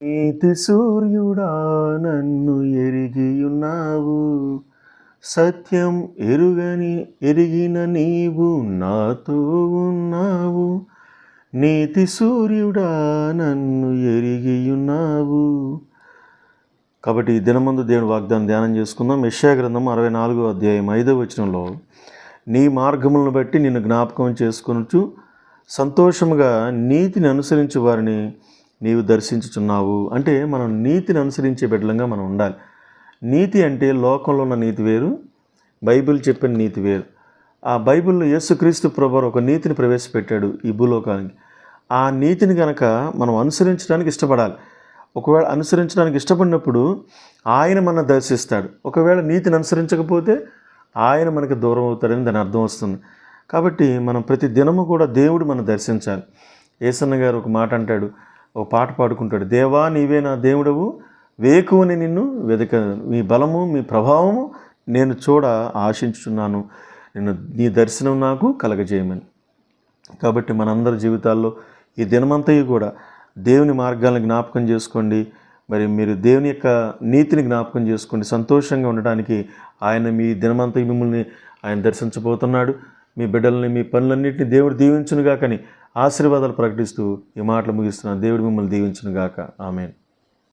నీతి సూర్యుడా నన్ను ఎరిగియున్నావు, సత్యం ఎరిగిన నీవు నాతో ఉన్నావు. నీతి సూర్యుడా నన్ను ఎరిగియున్నావు. కాబట్టి ఈ దినమందు దేవుని వాగ్దానం ధ్యానం చేసుకుందాం. యెషయా గ్రంథం 64వ అధ్యాయం 5వ వచనంలో, నీ మార్గములను బట్టి నిన్ను జ్ఞాపకం చేసుకొనుచు సంతోషముగా నీతిని అనుసరించే వారిని నీవు దర్శించుచున్నావు. అంటే మనం నీతిని అనుసరించే బిడ్డలంగా మనం ఉండాలి. నీతి అంటే లోకంలో ఉన్న నీతి వేరు, బైబిల్ చెప్పిన నీతి వేరు. ఆ బైబిల్లో యేసుక్రీస్తు ప్రభువారు ఒక నీతిని ప్రవేశపెట్టాడు ఈ భూలోకానికి. ఆ నీతిని కనుక మనం అనుసరించడానికి ఇష్టపడాలి. ఒకవేళ అనుసరించడానికి ఇష్టపడినప్పుడు ఆయన మన దర్శిస్తాడు. ఒకవేళ నీతిని అనుసరించకపోతే ఆయన మనకు దూరం అవుతాడని దాని అర్థం వస్తుంది. కాబట్టి మనం ప్రతి దినము కూడా దేవుడు మనం దర్శించాలి. యేసన్న గారు ఒక మాట అంటాడు, ఒక పాట పాడుకుంటాడు, దేవా నీవే నా దేవుడవు, వేకువని నిన్ను వెదక, మీ బలము మీ ప్రభావము నేను చూడ ఆశించుచున్నాను, నీ దర్శనం నాకు కలగజేయమని. కాబట్టి మనందరి జీవితాల్లో ఈ దినమంతయు కూడా దేవుని మార్గాలను జ్ఞాపకం చేసుకోండి. మరి మీరు దేవుని యొక్క నీతిని జ్ఞాపకం చేసుకోండి. సంతోషంగా ఉండడానికి ఆయన మీ దినమంతయు మిమ్మల్ని ఆయన దర్శించబోతున్నాడు. మీ బిడ్డల్ని, మీ పనులన్నింటినీ దేవుడు దీవించునుగా కానీ ఆశీర్వాదాలు ప్రకటిస్తూ ఈ మాటలు ముగిస్తున్నాను. దేవుడు మిమ్మల్ని దీవించునుగాక. ఆమేన్.